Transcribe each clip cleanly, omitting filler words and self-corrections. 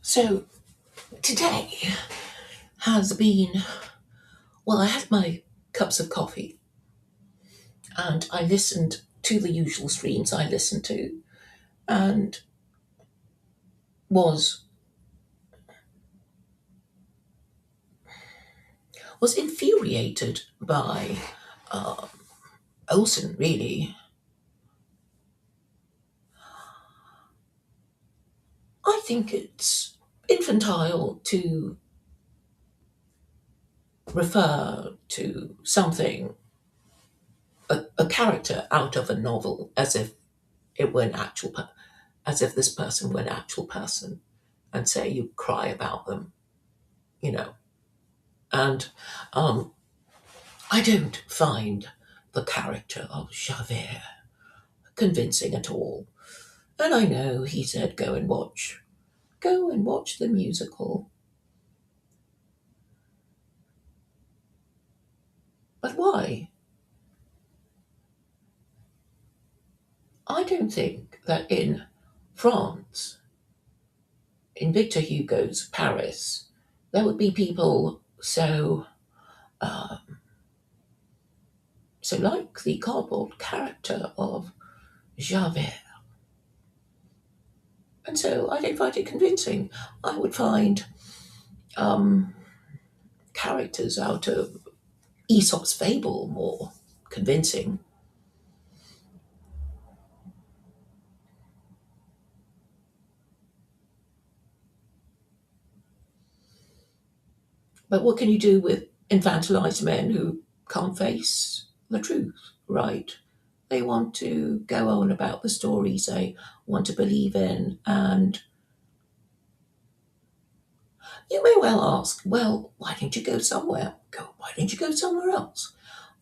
So today has been, well, I had my cups of coffee and I listened to the usual streams I listen to and was was infuriated by uh, Olsen. Really, I think it's infantile to refer to something, a character out of a novel, as if it were an as if this person were an actual person, and say you cry about them, you know. And um, I don't find the character of Javert convincing at all. And I know he said, go and watch the musical. But why? I don't think that in France, in Victor Hugo's Paris, there would be people so like the cardboard character of Javert. And so I don't find it convincing. I would find um, characters out of Aesop's fable more convincing. But what can you do with infantilized men who can't face the truth, right? They want to go on about the stories they want to believe in. And you may well ask, well, why don't you go somewhere? Why don't you go somewhere else?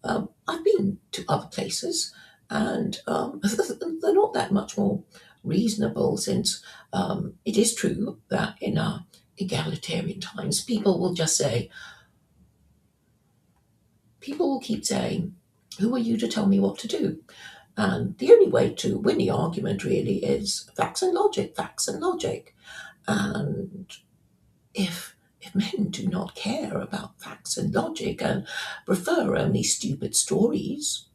I've been to other places, and they're not that much more reasonable, since it is true that in our egalitarian times, people will keep saying, who are you to tell me what to do? And the only way to win the argument really is facts and logic, facts and logic. And if men do not care about facts and logic and prefer only stupid stories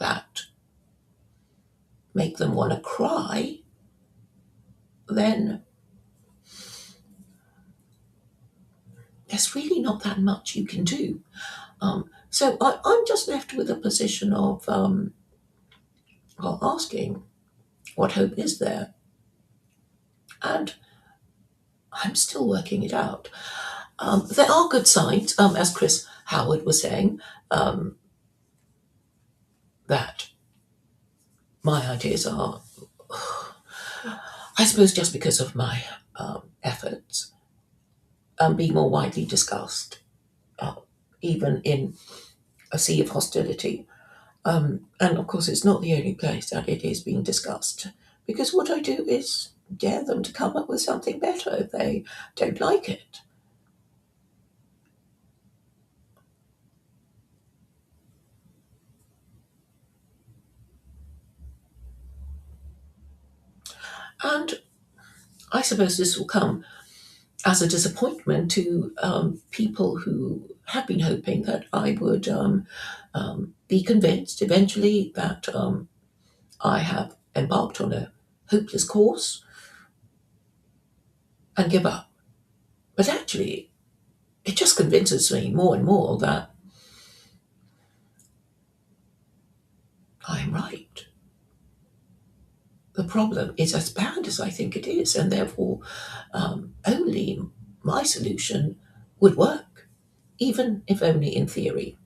that make them want to cry, then there's really not that much you can do. So I'm just left with a position of well, asking, what hope is there? And I'm still working it out. There are good signs, as Chris Howard was saying, um, that my ideas are, I suppose, just because of my efforts, being more widely discussed, uh, even in a sea of hostility. And of course, it's not the only place that it is being discussed, because what I do is dare them to come up with something better if they don't like it. And I suppose this will come as a disappointment to people who have been hoping that I would be convinced eventually that I have embarked on a hopeless course and give up. But actually, it just convinces me more and more that I'm right. The problem is as bad as I think it is, and therefore only my solution would work, even if only in theory.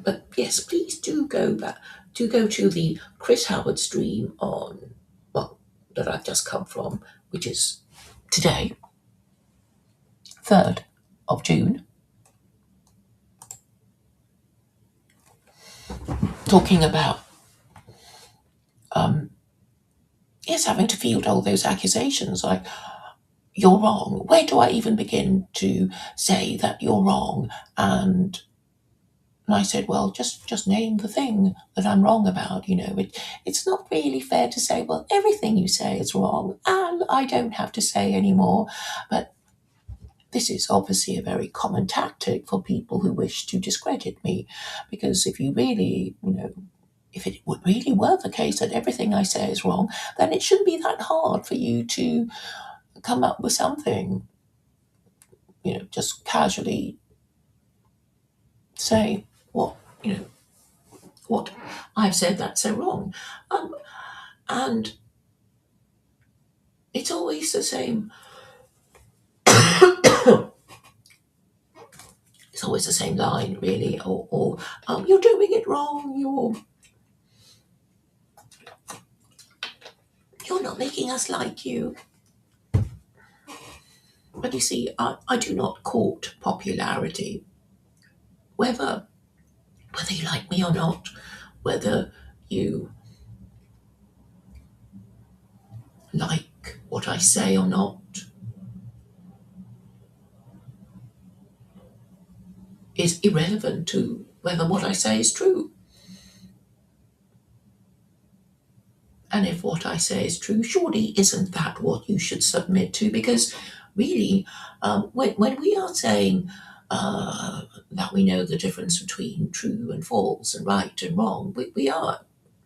But yes, please do go back, do go to the Chris Howard stream on, well, that I've just come from, which is today, 3rd of June, talking about, yes, having to field all those accusations like, you're wrong. Where do I even begin to say that you're wrong? And And I said, well, just name the thing that I'm wrong about. It's not really fair to say, well, everything you say is wrong, and I don't have to say anymore. But this is obviously a very common tactic for people who wish to discredit me, because if you really, if it would really were the case that everything I say is wrong, then it shouldn't be that hard for you to come up with something, just casually say what I've said that's so wrong. And it's always the same. It's always the same line, really, or you're doing it wrong. You're not making us like you. But you see, I do not court popularity, whether you like me or not, whether you like what I say or not, is irrelevant to whether what I say is true. And if what I say is true, surely isn't that what you should submit to? Because really, when we are saying that we know the difference between true and false and right and wrong, we are,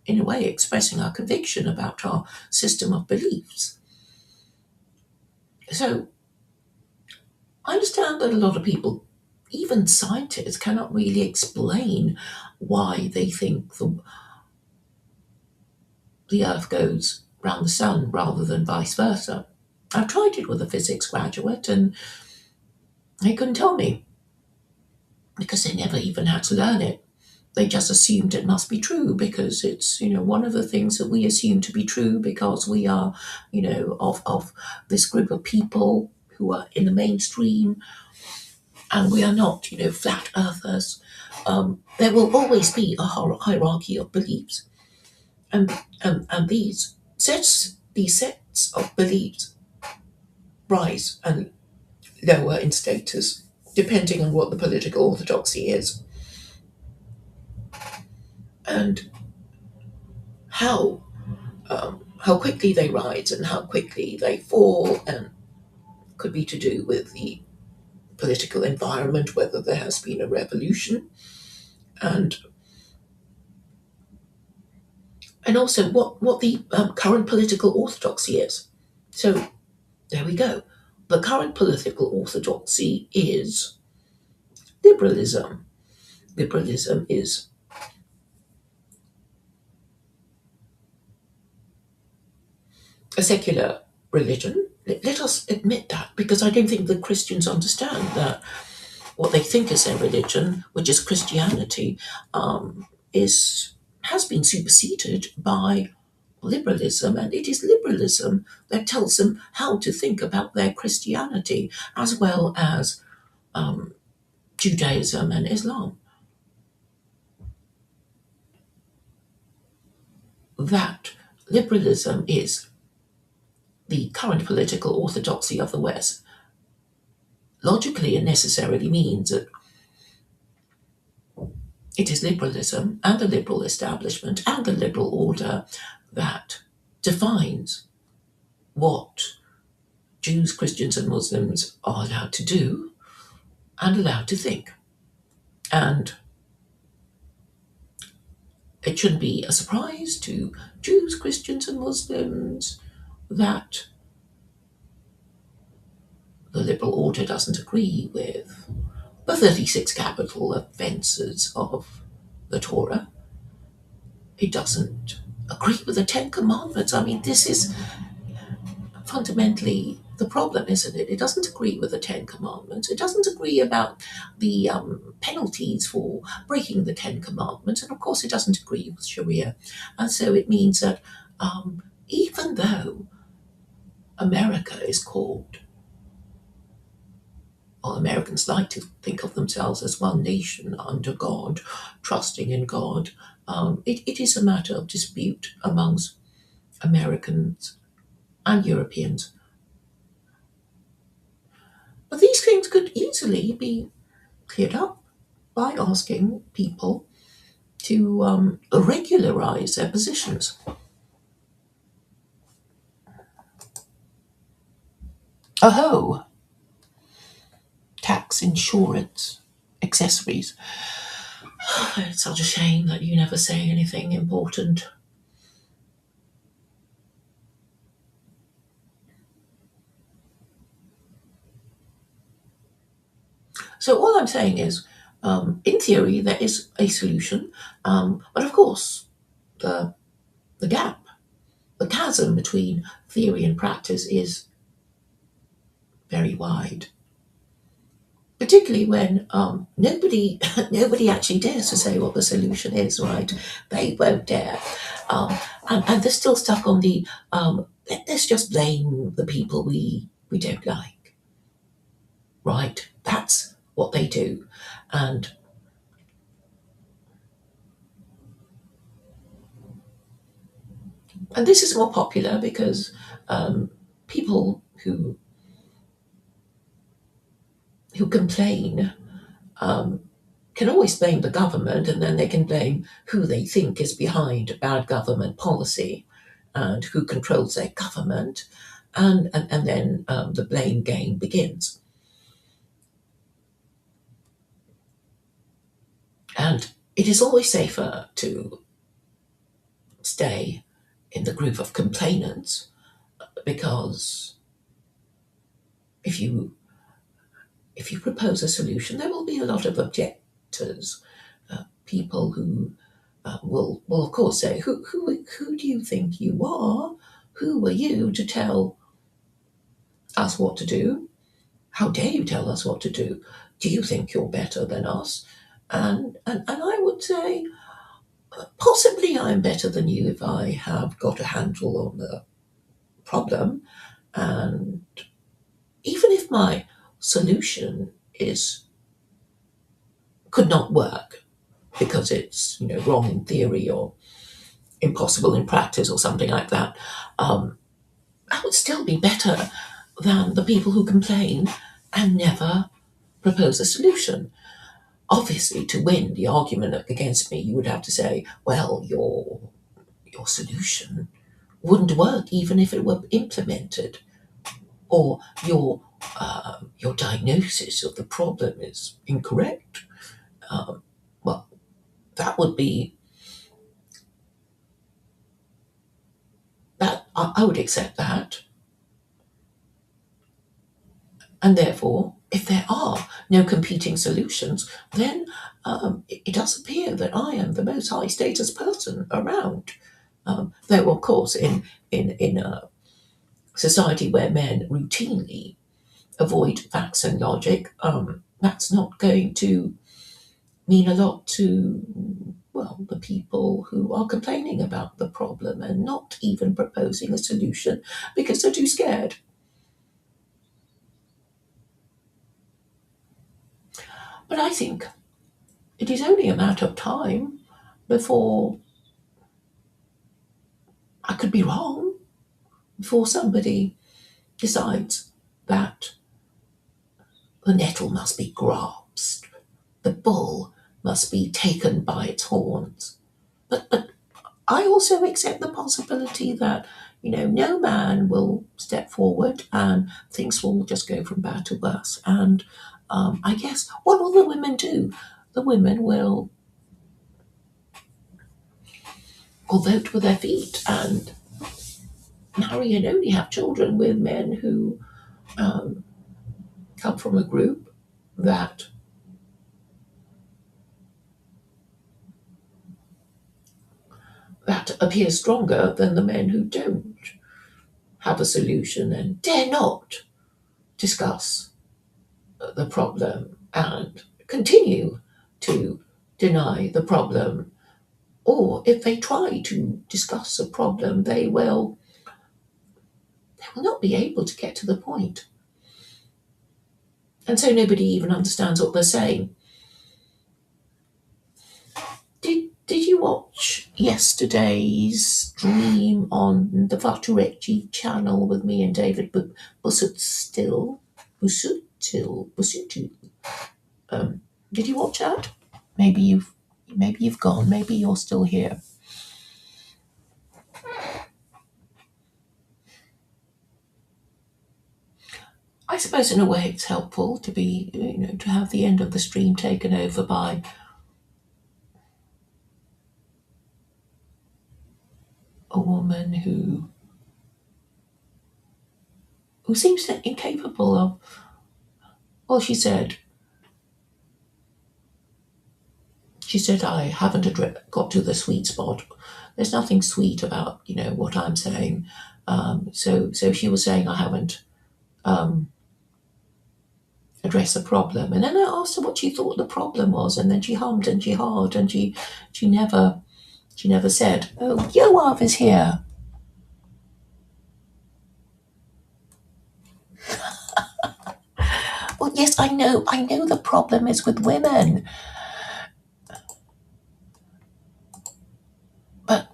in a way, expressing our conviction about our system of beliefs. So I understand that a lot of people, even scientists, cannot really explain why they think the Earth goes round the sun rather than vice versa. I've tried it with a physics graduate and they couldn't tell me because they never even had to learn it. They just assumed it must be true because it's, one of the things that we assume to be true because we are, of this group of people who are in the mainstream and we are not, flat earthers. There will always be a hierarchy of beliefs. And these sets of beliefs rise and lower in status depending on what the political orthodoxy is and how how quickly they rise and how quickly they fall, and could be to do with the political environment, whether there has been a revolution, and also what the current political orthodoxy is. So there we go. The current political orthodoxy is liberalism. Liberalism is a secular religion. Let us admit that, because I don't think the Christians understand that what they think is their religion, which is Christianity, is has been superseded by liberalism, and it is liberalism that tells them how to think about their Christianity as well as Judaism and Islam. That liberalism is the current political orthodoxy of the West. Logically, it necessarily means that it is liberalism and the liberal establishment and the liberal order that defines what Jews, Christians, and Muslims are allowed to do and allowed to think. And it shouldn't be a surprise to Jews, Christians, and Muslims that the liberal order doesn't agree with the 36 capital offences of the Torah. It doesn't agree with the Ten Commandments. I mean, this is fundamentally the problem, isn't it? It doesn't agree with the Ten Commandments. It doesn't agree about the penalties for breaking the Ten Commandments. And of course, it doesn't agree with Sharia. And so it means that even though America is called, well, Americans like to think of themselves as one nation under God, trusting in God, it is a matter of dispute amongst Americans and Europeans. But these things could easily be cleared up. by asking people to regularize their positions. Oh, tax, insurance, accessories. It's such a shame that you never say anything important. So all I'm saying is, in theory, there is a solution, but of course, the the gap, the chasm between theory and practice is very wide. Particularly when nobody nobody actually dares to say what the solution is, right? They won't dare, and they're still stuck on the let's just blame the people we don't like, right? That's what they do, and this is more popular because people who complain can always blame the government, and then they can blame who they think is behind bad government policy and who controls their government, and then the blame game begins. And it is always safer to stay in the group of complainants because if you if you propose a solution, there will be a lot of objectors, people who will of course say, who do you think you are? Who are you to tell us what to do? How dare you tell us what to do? Do you think you're better than us? And I would say, possibly I'm better than you if I have got a handle on the problem. And even if my solution is could not work because it's wrong in theory or impossible in practice or something like that, I would still be better than the people who complain and never propose a solution. Obviously, to win the argument against me, you would have to say, well, your solution wouldn't work even if it were implemented, or your diagnosis of the problem is incorrect. Well, that would be that I would accept that, and therefore, if there are no competing solutions, then it does appear that I am the most high status person around. Though, of course, in a society where men routinely avoid facts and logic, that's not going to mean a lot to, well, the people who are complaining about the problem and not even proposing a solution because they're too scared. But I think it is only a matter of time before I could be wrong, before somebody decides that the nettle must be grasped, the bull must be taken by its horns. But I also accept the possibility that, no man will step forward and things will just go from bad to worse. And I guess, what will the women do? The women will vote with their feet and marry and only have children with men who um, come from a group that appears stronger than the men who don't have a solution and dare not discuss the problem and continue to deny the problem. Or if they try to discuss a problem, they will not be able to get to the point. And so nobody even understands what they're saying. Did you watch yesterday's stream on the Vaturecci channel with me and David Busuttil? Busuttil? Did you watch that? Maybe you've gone. Maybe you're still here. I suppose in a way it's helpful to be, to have the end of the stream taken over by a woman who seems incapable of. Well, she said I haven't got to the sweet spot. There's nothing sweet about what I'm saying. So she was saying I haven't um, addressed the problem, and then I asked her what she thought the problem was, and then she hummed and she hawed, and she never said, "Oh, Yoav is here." Well, yes, I know the problem is with women, but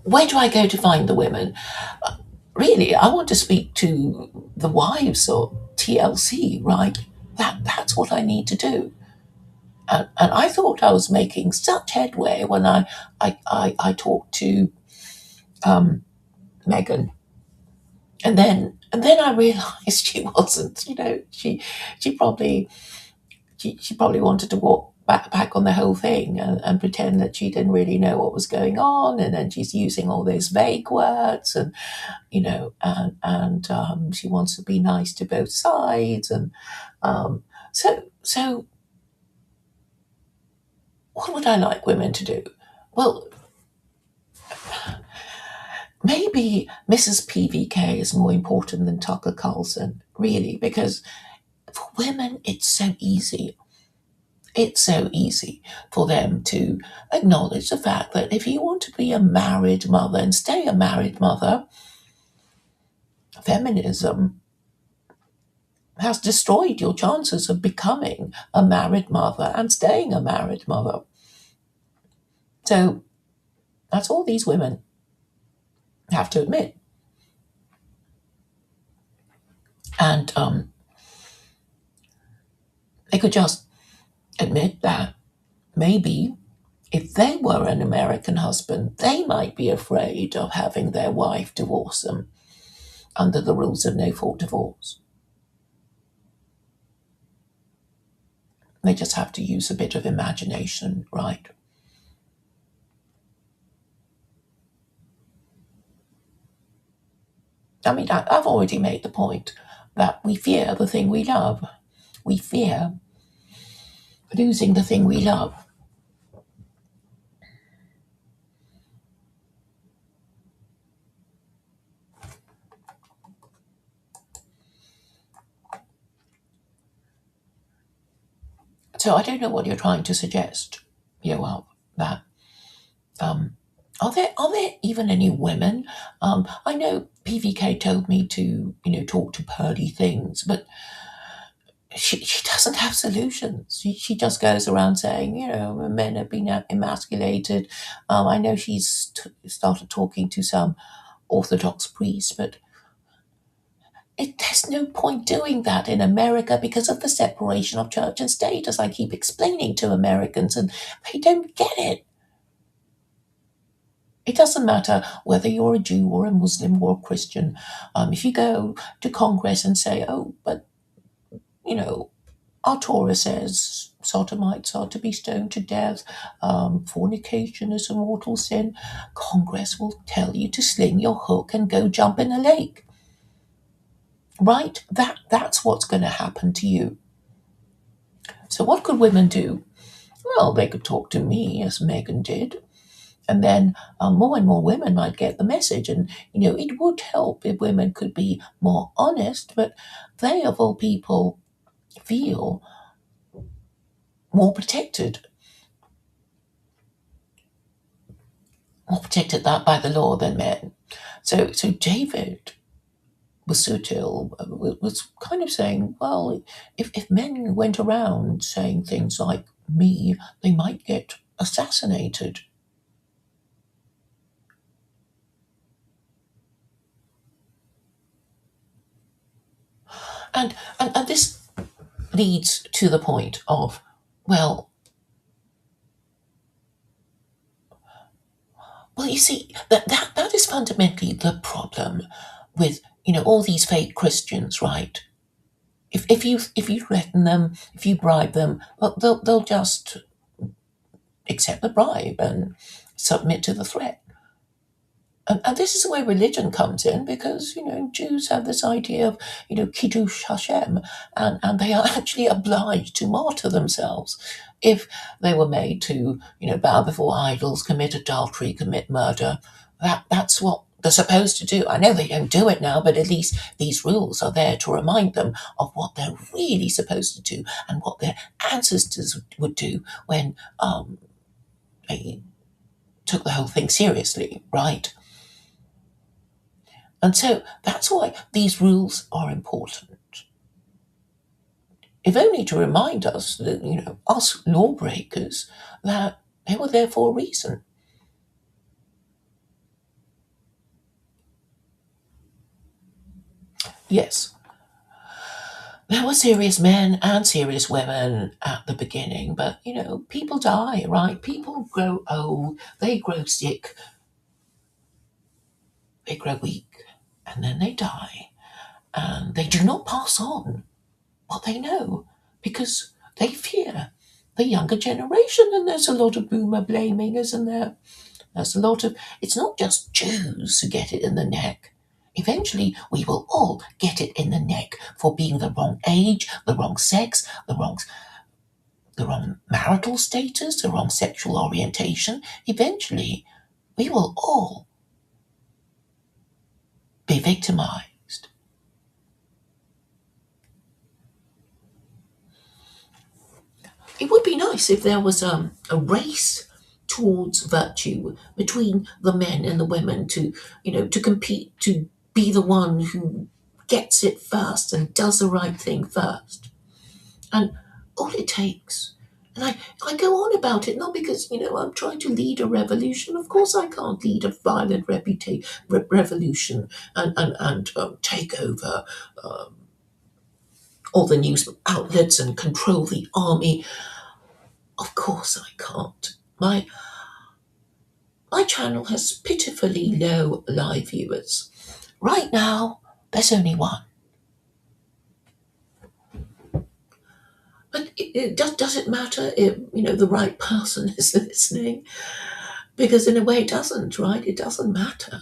where do I go to find the women? Really, I want to speak to the wives or TLC, right? That's what I need to do. And I thought I was making such headway when I talked to Megan, and then I realised she wasn't. She probably she probably wanted to walk back on the whole thing and pretend that she didn't really know what was going on, and then she's using all those vague words, and she wants to be nice to both sides, and so what would I like women to do? Well, maybe Mrs. PVK is more important than Tucker Carlson, really, because for women it's so easy. It's so easy for them to acknowledge the fact that if you want to be a married mother and stay a married mother, feminism has destroyed your chances of becoming a married mother and staying a married mother. So that's all these women have to admit. And they could just admit that maybe if they were an American husband, they might be afraid of having their wife divorce them under the rules of no fault divorce. They just have to use a bit of imagination, right? I mean, I've already made the point that we fear the thing we love. We fear losing the thing we love. So I don't know what you're trying to suggest, Yoav, that are there even any women? I know PVK told me to talk to Pearly Things, but she doesn't have solutions. She just goes around saying men have been emasculated. I know she's started talking to some Orthodox priests, but there's no point doing that in America because of the separation of church and state, as I keep explaining to Americans, and they don't get it. It doesn't matter whether you're a Jew or a Muslim or a Christian. If you go to Congress and say, "Oh, but you know, our Torah says sodomites are to be stoned to death, fornication is a mortal sin," Congress will tell you to sling your hook and go jump in a lake. Right? That's what's going to happen to you. So what could women do? Well, they could talk to me, as Megan did, and then more and more women might get the message. And it would help if women could be more honest, but they, of all people, feel more protected, that by the law than men. So David Busutil was kind of saying, well, if men went around saying things like me, they might get assassinated. And this leads to the point of, well, Well, you see, that is fundamentally the problem with, all these fake Christians, right? If you threaten them, if you bribe them, well, they'll just accept the bribe and submit to the threat. And this is where religion comes in, because Jews have this idea of kiddush Hashem, and they are actually obliged to martyr themselves if they were made to bow before idols, commit adultery, commit murder. That's what they're supposed to do. I know they don't do it now, but at least these rules are there to remind them of what they're really supposed to do and what their ancestors would do when they took the whole thing seriously, right? And so that's why these rules are important. If only to remind us that, us lawbreakers, that they were there for a reason. Yes, there were serious men and serious women at the beginning, but, people die, right? People grow old, they grow sick, they grow weak, and then they die. And they do not pass on what they know because they fear the younger generation. And there's a lot of boomer blaming, isn't there? There's a lot of, it's not just Jews who get it in the neck. Eventually, we will all get it in the neck for being the wrong age, the wrong sex, the wrong marital status, the wrong sexual orientation. Eventually, we will all be victimized. It would be nice if there was a race towards virtue between the men and the women to compete to be the one who gets it first and does the right thing first. And all it takes, and I go on about it not because, I'm trying to lead a revolution. Of course, I can't lead a violent revolution and take over all the news outlets and control the army. Of course I can't. My channel has pitifully low live viewers. Right now, there's only one. But does it matter if, the right person is listening? Because in a way it doesn't, right? It doesn't matter.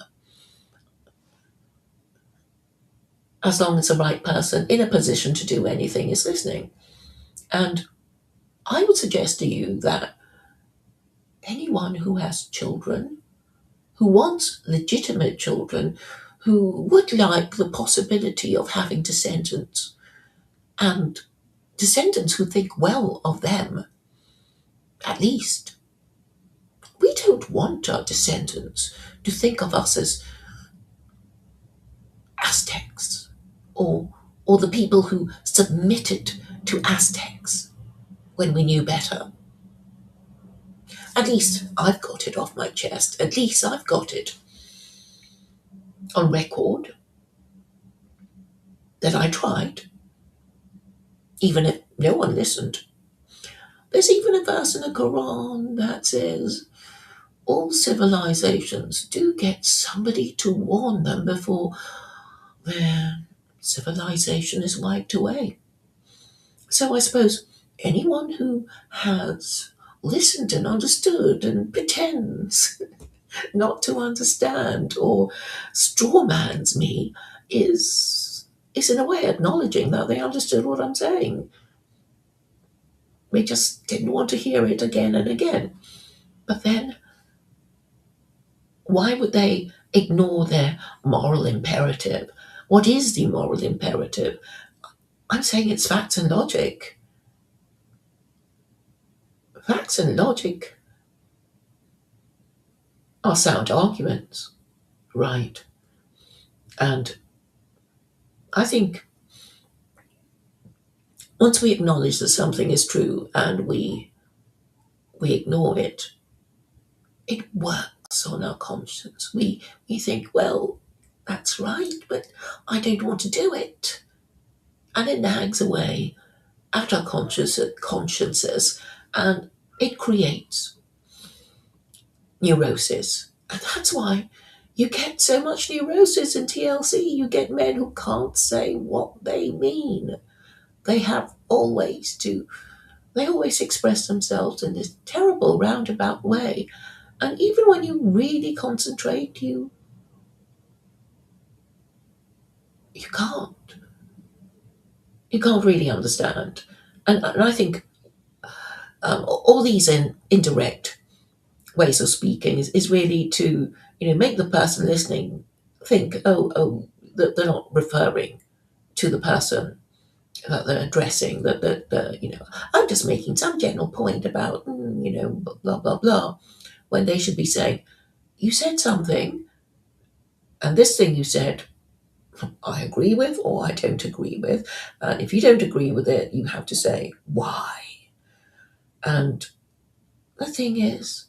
As long as the right person in a position to do anything is listening. And I would suggest to you that anyone who has children, who wants legitimate children, who would like the possibility of having descendants, and descendants who think well of them, at least. We don't want our descendants to think of us as Aztecs or the people who submitted to Aztecs when we knew better. At least I've got it off my chest. At least I've got it on record that I tried, even if no one listened. There's even a verse in the Quran that says all civilizations do get somebody to warn them before their civilization is wiped away. So I suppose anyone who has listened and understood and pretends not to understand or strawmans me is in a way acknowledging that they understood what I'm saying. They just didn't want to hear it again and again. But then why would they ignore their moral imperative? What is the moral imperative? I'm saying it's facts and logic. Facts and logic are sound arguments, right? And I think once we acknowledge that something is true and we ignore it, it works on our conscience. We think, well, that's right, but I don't want to do it. And it nags away at our consciences and it creates neurosis And that's why you get so much neurosis in TLC. You get men who can't say what they mean. They have always to, they always express themselves in this terrible roundabout way. And even when you really concentrate, you can't. You can't really understand. And I think all these indirect ways of speaking is really to, make the person listening think, that they're not referring to the person that they're addressing, that I'm just making some general point about, blah, blah, blah, when they should be saying, you said something, and this thing you said, I agree with or I don't agree with. And if you don't agree with it, you have to say why. And the thing is,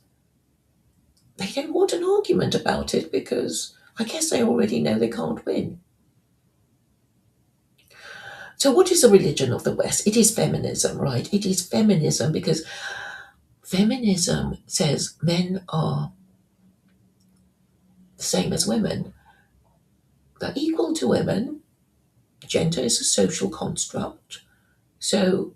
they don't want an argument about it because I guess they already know they can't win. So, what is the religion of the West? It is feminism, right? It is feminism because feminism says men are the same as women. They're equal to women. Gender is a social construct. So,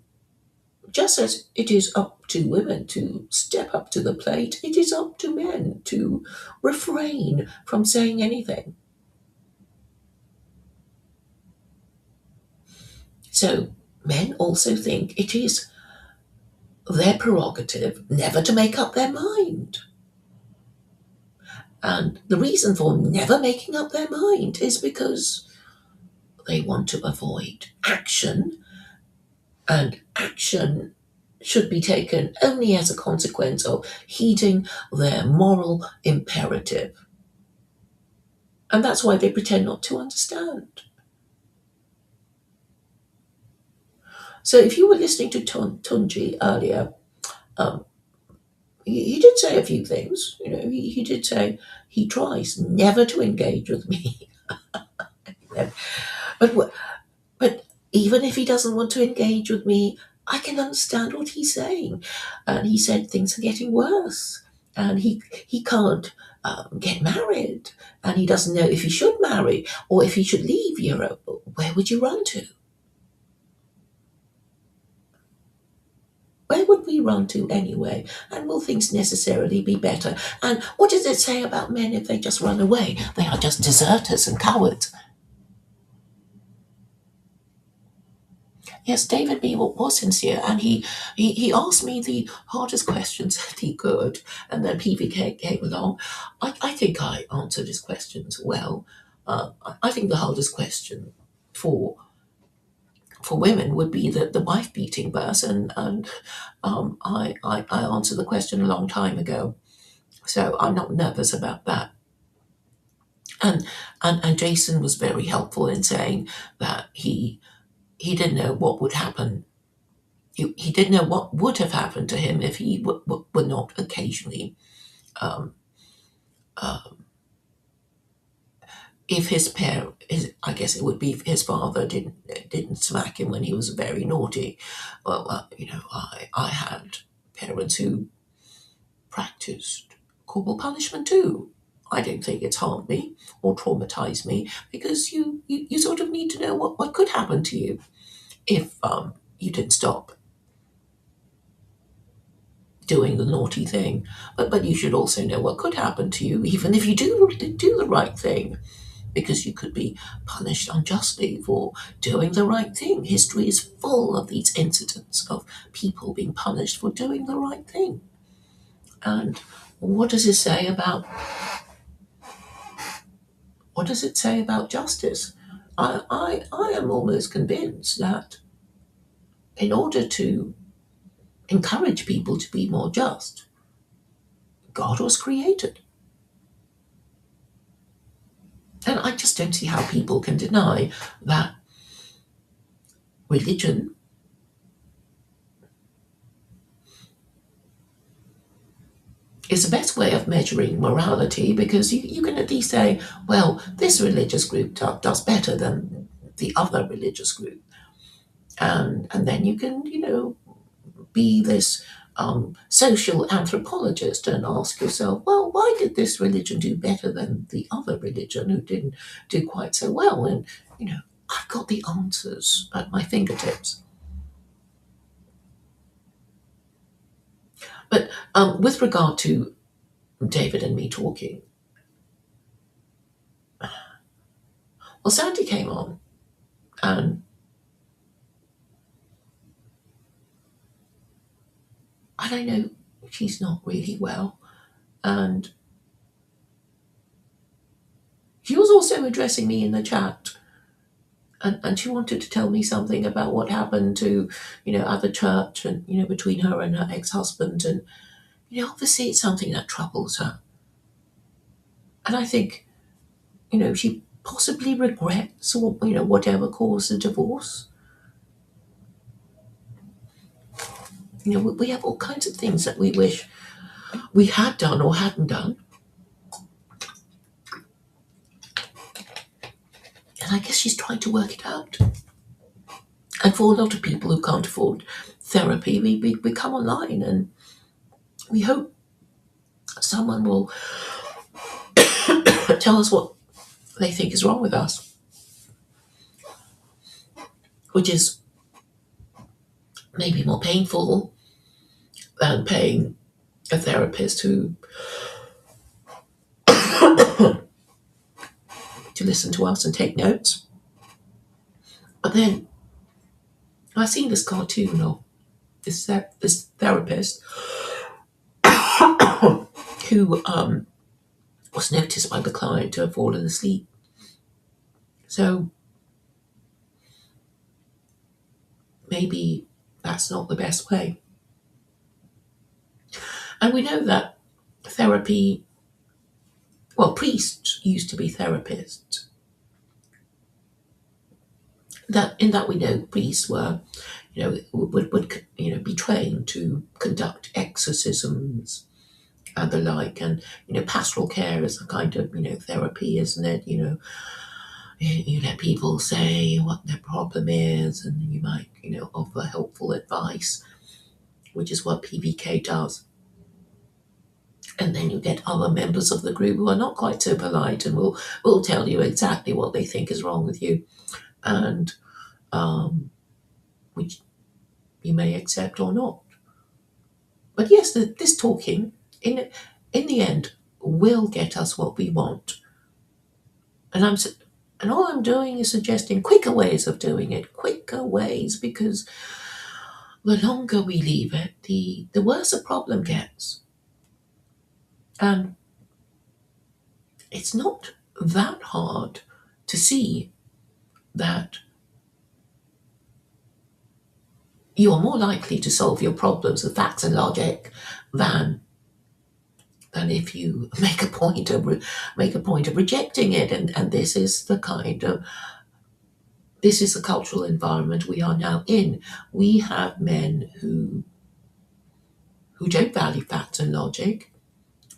just as it is up to women to step up to the plate, it is up to men to refrain from saying anything. So, men also think it is their prerogative never to make up their mind. And the reason for never making up their mind is because they want to avoid action, and action should be taken only as a consequence of heeding their moral imperative. And that's why they pretend not to understand. So if you were listening to Tunji earlier, um, he did say a few things. He did say he tries never to engage with me. but But even if he doesn't want to engage with me, I can understand what he's saying. And he said things are getting worse, and he can't get married, and he doesn't know if he should marry or if he should leave Europe. Where would you run to? Where would we run to anyway? And will things necessarily be better? And what does it say about men if they just run away? They are just deserters and cowards. Yes, David B was sincere, and he asked me the hardest questions that he could, and then PVK came along. I think I answered his questions well. I think the hardest question for women would be the wife beating verse, and I answered the question a long time ago, so I'm not nervous about that. And and Jason was very helpful in saying that he didn't know what would happen. He didn't know what would have happened to him if he were not occasionally, um, uh, if his parent, I guess it would be if his father didn't smack him when he was very naughty. Well, I had parents who practiced corporal punishment too. I don't think it's harmed me or traumatized me because you sort of need to know what could happen to you if you didn't stop doing the naughty thing. But you should also know what could happen to you, even if you do the right thing, because you could be punished unjustly for doing the right thing. History is full of these incidents of people being punished for doing the right thing. And what does it say about justice? I am almost convinced that in order to encourage people to be more just, God was created. And I just don't see how people can deny that religion is the best way of measuring morality because you can at least say, well, this religious group does better than the other religious group. And then you can, be this social anthropologist and ask yourself, well, why did this religion do better than the other religion who didn't do quite so well? And, you know, I've got the answers at my fingertips. But with regard to David and me talking, well, Sandy came on and I know she's not really well. And she was also addressing me in the chat. And she wanted to tell me something about what happened to, at the church and, between her and her ex-husband. And, obviously it's something that troubles her. And I think, she possibly regrets or, whatever caused the divorce. We have all kinds of things that we wish we had done or hadn't done. And I guess she's trying to work it out. And for a lot of people who can't afford therapy, we come online and we hope someone will tell us what they think is wrong with us, which is maybe more painful than paying a therapist who to listen to us and take notes. But then I've seen this cartoon of this therapist who was noticed by the client to have fallen asleep. So maybe that's not the best way. And we know that therapy, well, priests used to be therapists. That we know priests were, would be trained to conduct exorcisms and the like, and pastoral care is a kind of therapy, isn't it? You let people say what their problem is, and you might offer helpful advice, which is what PBK does. And then you get other members of the group who are not quite so polite and will tell you exactly what they think is wrong with you, and which you may accept or not. But yes, this talking in the end will get us what we want. And all I'm doing is suggesting quicker ways of doing it, quicker ways, because the longer we leave it, the worse the problem gets. And it's not that hard to see that you are more likely to solve your problems with facts and logic than if you make a point of rejecting it. And this is the cultural environment we are now in. We have men who don't value facts and logic,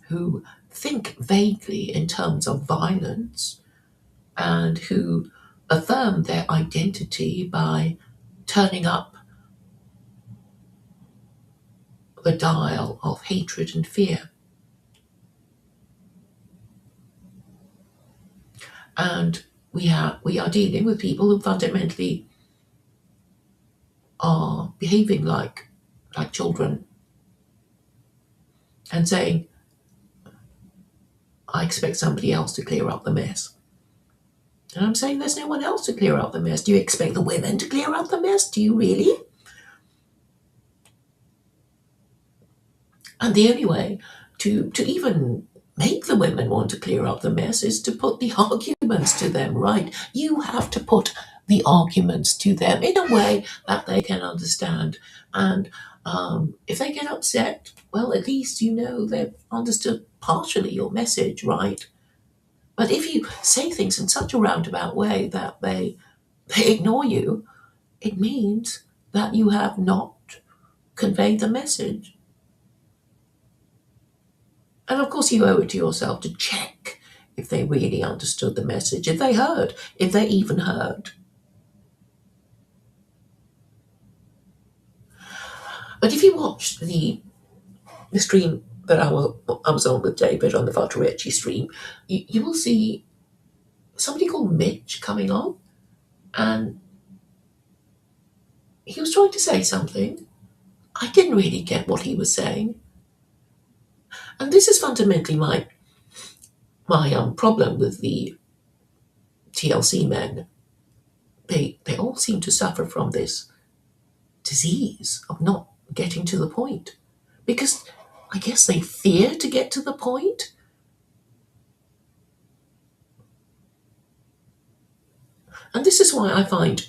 who think vaguely in terms of violence, and who affirm their identity by turning up the dial of hatred and fear. And we are dealing with people who fundamentally are behaving like children and saying, I expect somebody else to clear up the mess. And I'm saying there's no one else to clear up the mess. Do you expect the women to clear up the mess? Do you really? And the only way to even make the women want to clear up the mess is to put the arguments to them, right? You have to put the arguments to them in a way that they can understand. And if they get upset, well, at least they've understood partially your message, right? But if you say things in such a roundabout way that they ignore you, it means that you have not conveyed the message. And of course, you owe it to yourself to check if they really understood the message, if they even heard. But if you watch the stream that I was on with David on the Valtrerecci stream, you will see somebody called Mitch coming on, and he was trying to say something. I didn't really get what he was saying, and this is fundamentally my problem with the TLC men. They all seem to suffer from this disease of not getting to the point, because I guess they fear to get to the point. And this is why I find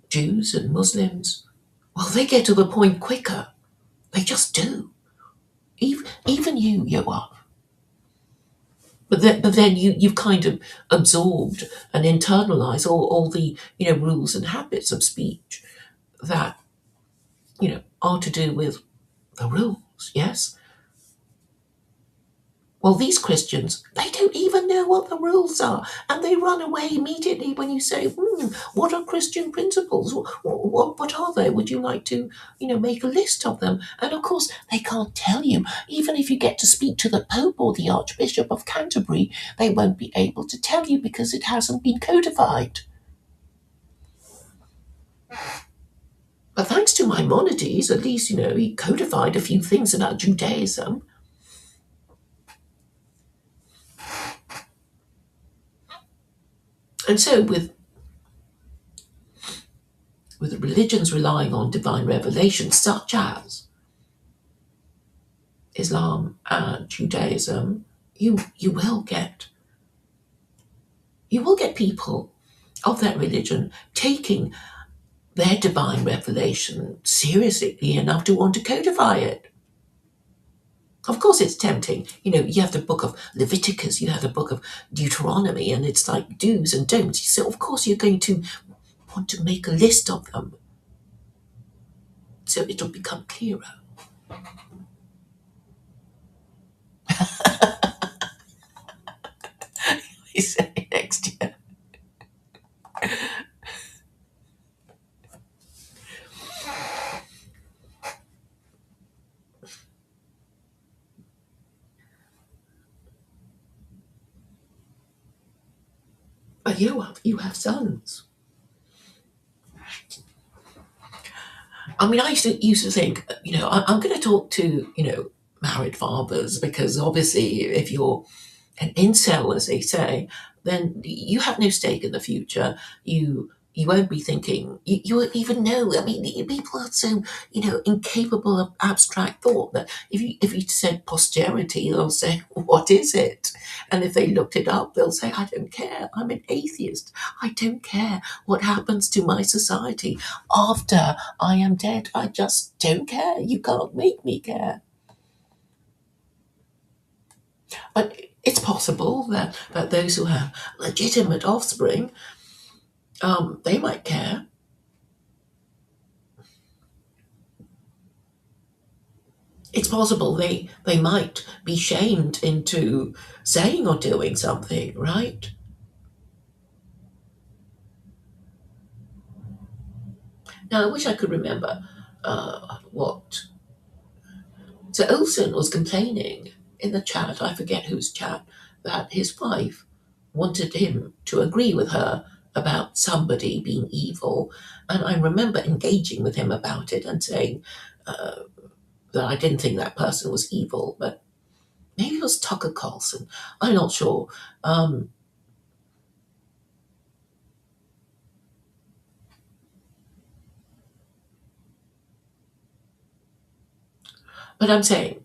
Jews and Muslims, well, they get to the point quicker. They just do. Even you, Yoav. But then you've kind of absorbed and internalized all the rules and habits of speech that are to do with the rules. Yes. Well, these Christians, they don't even know what the rules are, and they run away immediately when you say, what are Christian principles? What are they? Would you like to, make a list of them? And of course, they can't tell you. Even if you get to speak to the Pope or the Archbishop of Canterbury, they won't be able to tell you because it hasn't been codified. But thanks to Maimonides, at least, he codified a few things about Judaism. And so with religions relying on divine revelation, such as Islam and Judaism, you will get people of that religion taking their divine revelation seriously enough to want to codify it. Of course, it's tempting. You have the book of Leviticus, you have the book of Deuteronomy, and it's like do's and don'ts. So, of course, you're going to want to make a list of them so it'll become clearer. He said next year. But you have sons. I mean, I used to think, I'm going to talk to, married fathers, because obviously if you're an incel, as they say, then you have no stake in the future. You won't be thinking. You won't even know. I mean, people are so incapable of abstract thought that if you said posterity, they'll say, "What is it?" And if they looked it up, they'll say, "I don't care. I'm an atheist. I don't care what happens to my society after I am dead. I just don't care. You can't make me care." But it's possible that those who have legitimate offspring, they might care. It's possible they might be shamed into saying or doing something, right? Now, I wish I could remember what. So Olsen was complaining in the chat, I forget whose chat, that his wife wanted him to agree with her about somebody being evil. And I remember engaging with him about it and saying that I didn't think that person was evil, but maybe it was Tucker Carlson. I'm not sure. But I'm saying,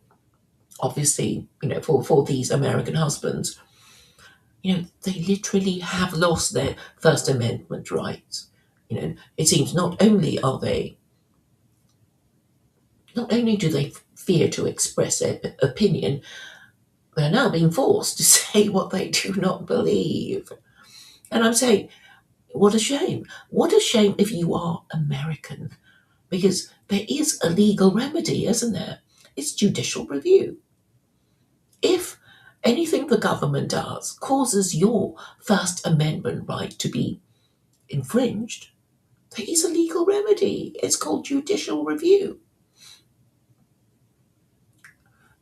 obviously, for these American husbands, they literally have lost their First Amendment rights. It seems not only do they fear to express their opinion, they're now being forced to say what they do not believe. And I'm saying, what a shame. What a shame if you are American, because there is a legal remedy, isn't there? It's judicial review. If anything the government does causes your First Amendment right to be infringed, there is a legal remedy. It's called judicial review.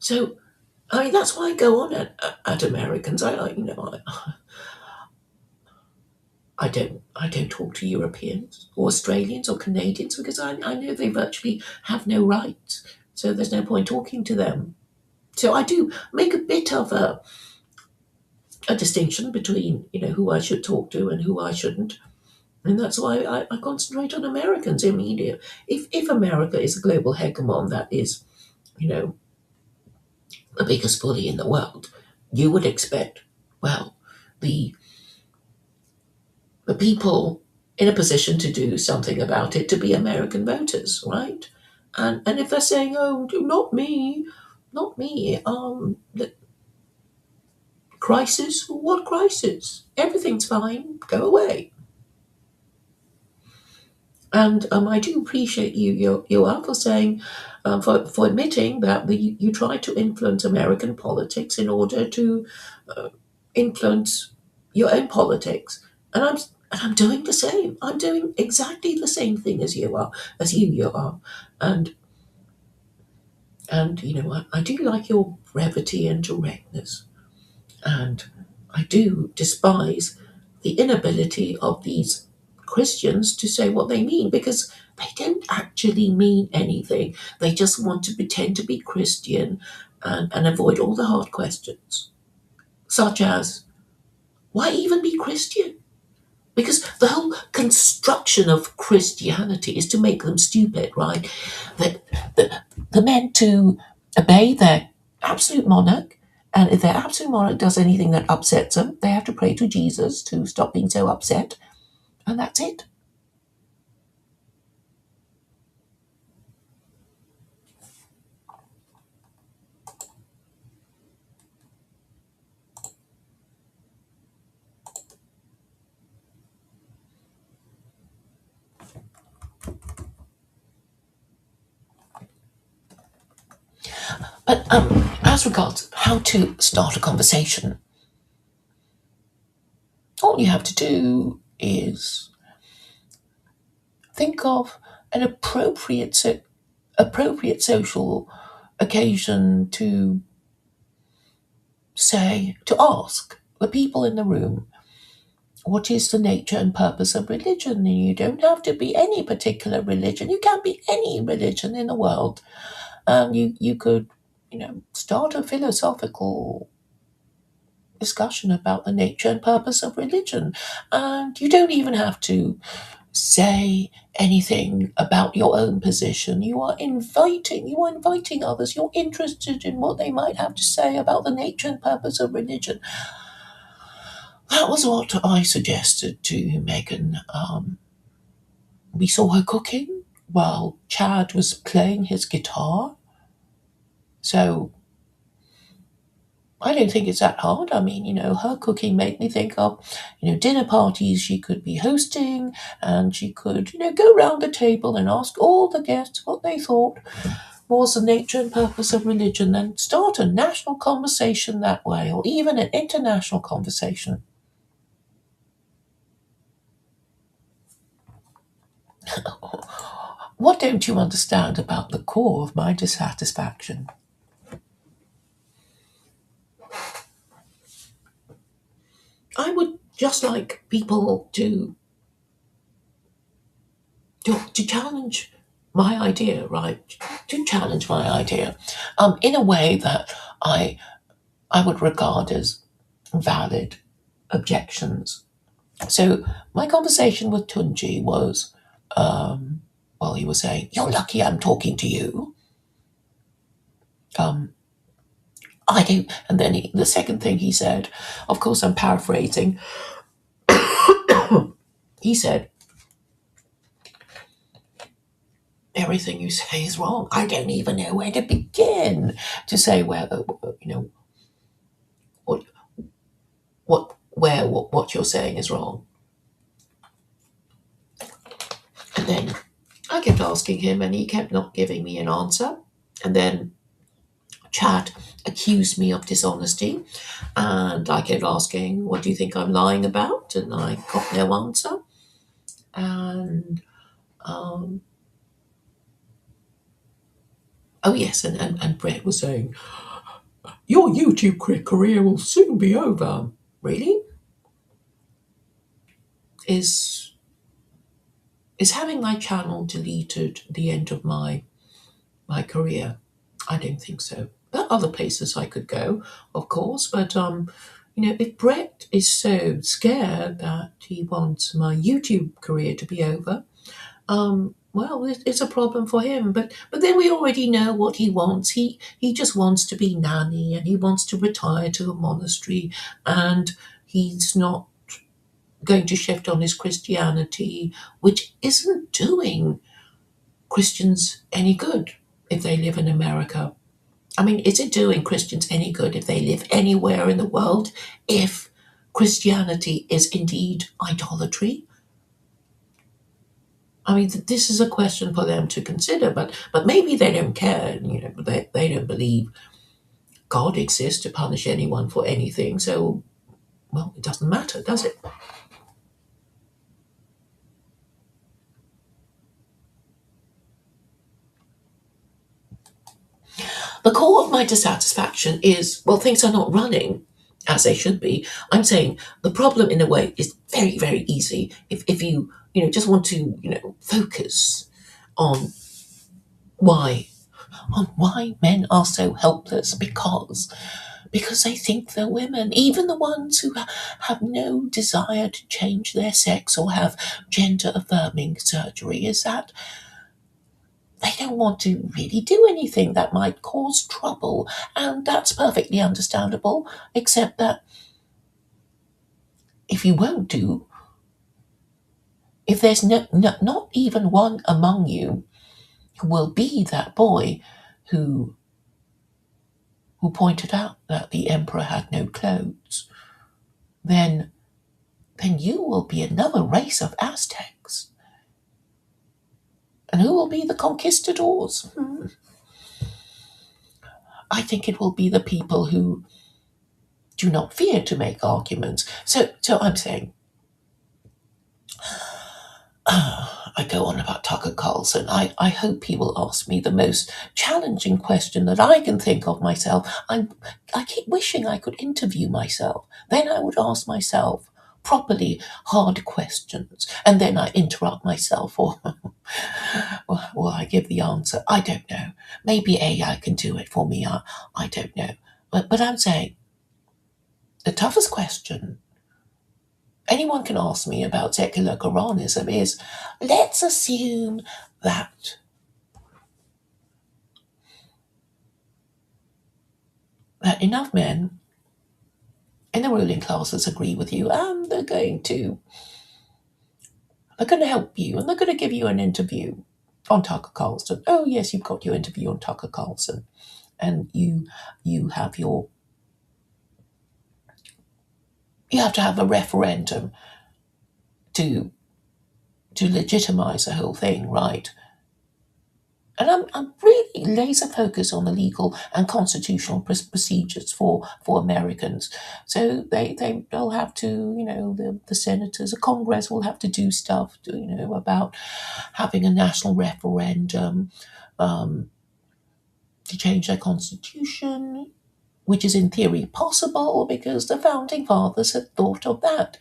So, I mean, that's why I go on at Americans. I don't talk to Europeans or Australians or Canadians because I know they virtually have no rights. So there's no point talking to them. So I do make a bit of a distinction between who I should talk to and who I shouldn't. And that's why I concentrate on Americans. I mean, if America is a global hegemon that is, you know, the biggest bully in the world, you would expect, well, the the people in a position to do something about it to be American voters, right? And if they're saying, oh, not me, not me, the crisis, what crisis? Everything's fine, go away. And I do appreciate you are for saying, for admitting that you try to influence American politics in order to uh, influence your own politics. And I'm doing the same. I'm doing exactly the same thing as you are. And I do like your brevity and directness. And I do despise the inability of these Christians to say what they mean because they don't actually mean anything. They just want to pretend to be Christian and avoid all the hard questions, such as, why even be Christian? Because the whole construction of Christianity is to make them stupid, right? That they're meant to obey their absolute monarch, and if their absolute monarch does anything that upsets them, they have to pray to Jesus to stop being so upset, and that's it. But as regards how to start a conversation, all you have to do is think of an appropriate social occasion to say, to ask the people in the room, what is the nature and purpose of religion? And you don't have to be any particular religion. You can be any religion in the world. You could, start a philosophical discussion about the nature and purpose of religion. And you don't even have to say anything about your own position. You are inviting others. You're interested in what they might have to say about the nature and purpose of religion. That was what I suggested to Megan. We saw her cooking while Chad was playing his guitar. So I don't think it's that hard. I mean, her cooking made me think of, dinner parties she could be hosting, and she could, go round the table and ask all the guests what they thought was the nature and purpose of religion, and start a national conversation that way, or even an international conversation. What don't you understand about the core of my dissatisfaction? I would just like people to challenge my idea, right? To challenge my idea, in a way that I would regard as valid objections. So my conversation with Tunji was, well, he was saying, "You're lucky I'm talking to you." Um, I don't. And then the second thing he said, of course, I'm paraphrasing. He said, everything you say is wrong. I don't even know where to begin to say what what you're saying is wrong. And then I kept asking him, and he kept not giving me an answer. And then Chad accused me of dishonesty, and I kept asking, "What do you think I'm lying about?" And I got no answer. And um, oh yes, and Brett was saying, Your YouTube career will soon be over. Really? Is is having my channel deleted the end of my career? I don't think so. There are other places I could go, of course, but if Brett is so scared that he wants my YouTube career to be over, well, it's a problem for him. But then we already know what he wants. He just wants to be nanny, and he wants to retire to a monastery, and he's not going to shift on his Christianity, which isn't doing Christians any good if they live in America. I mean, is it doing Christians any good if they live anywhere in the world if Christianity is indeed idolatry? I mean, this is a question for them to consider, but maybe they don't care. They don't believe God exists to punish anyone for anything. So, well, it doesn't matter, does it? The core of my dissatisfaction is, well, things are not running as they should be. I'm saying the problem, in a way, is very, very easy if you just want to focus on why why men are so helpless, because they think they're women, even the ones who have no desire to change their sex or have gender affirming surgery, is that they don't want to really do anything that might cause trouble. And that's perfectly understandable, except that if you won't do, if there's not even one among you who will be that boy who pointed out that the emperor had no clothes, then you will be another race of Aztecs. And who will be the conquistadors? I think it will be the people who do not fear to make arguments. So I'm saying, I go on about Tucker Carlson. I hope he will ask me the most challenging question that I can think of myself. I keep wishing I could interview myself. Then I would ask myself properly hard questions, and then I interrupt myself, or I give the answer. I don't know. Maybe AI can do it for me. I don't know. But I'm saying the toughest question anyone can ask me about secular Quranism is, let's assume that enough men in the ruling classes agree with you, and they're going to help you, and they're going to give you an interview on Tucker Carlson. Oh yes, you've got your interview on Tucker Carlson, and you have your you have to have a referendum to legitimize the whole thing, right? And I'm really laser focused on the legal and constitutional procedures for Americans. So they'll have to, the senators, the Congress will have to do stuff, about having a national referendum um, to change their constitution, which is in theory possible because the founding fathers had thought of that.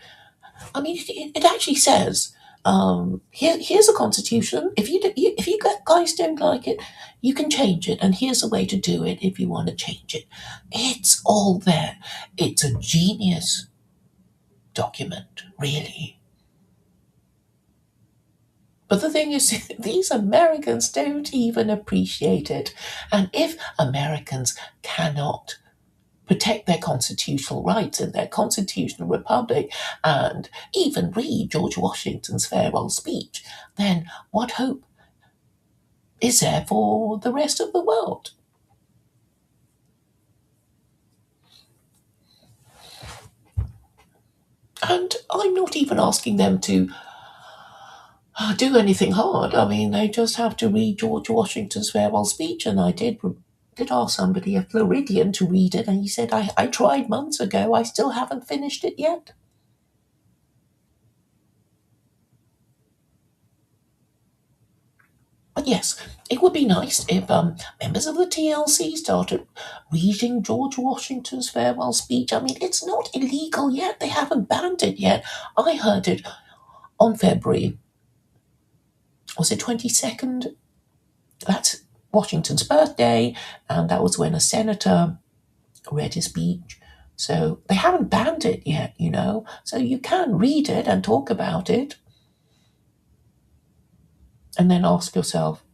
I mean, it actually says, here's a constitution. If you guys don't like it, you can change it, and here's a way to do it if you want to change it. It's all there. It's a genius document, really. But the thing is, these Americans don't even appreciate it. And if Americans cannot protect their constitutional rights in their constitutional republic and even read George Washington's farewell speech, then what hope is there for the rest of the world? And I'm not even asking them to do anything hard. I mean, they just have to read George Washington's farewell speech, and I did ask somebody, a Floridian, to read it, and he said, I tried months ago, I still haven't finished it yet. But yes, it would be nice if members of the TLC started reading George Washington's farewell speech. I mean, it's not illegal yet. They haven't banned it yet. I heard it on February, was it 22nd? That's Washington's birthday, and that was when a senator read his speech. So they haven't banned it yet, you know. So you can read it and talk about it, and then ask yourself,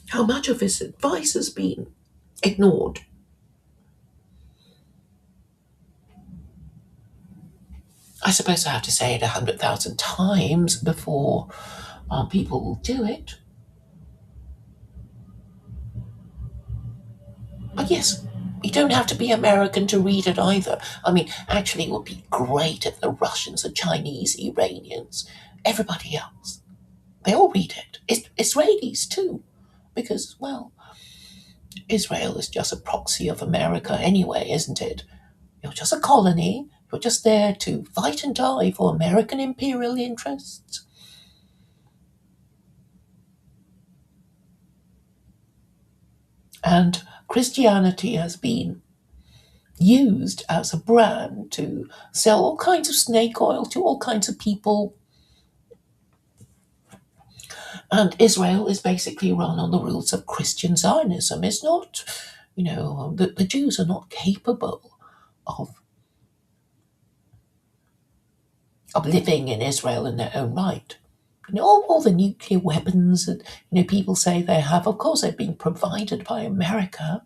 how much of his advice has been ignored? I suppose I have to say it 100,000 times before people will do it. But yes, you don't have to be American to read it either. I mean, actually, it would be great if the Russians, the Chinese, Iranians, everybody else, they all read it. Israelis too, because, well, Israel is just a proxy of America anyway, isn't it? You're just a colony. You're just there to fight and die for American imperial interests. And Christianity has been used as a brand to sell all kinds of snake oil to all kinds of people. And Israel is basically run on the rules of Christian Zionism. It's not, the Jews are not capable of, of living in Israel in their own right. All the nuclear weapons that people say they have, of course, they're being provided by America,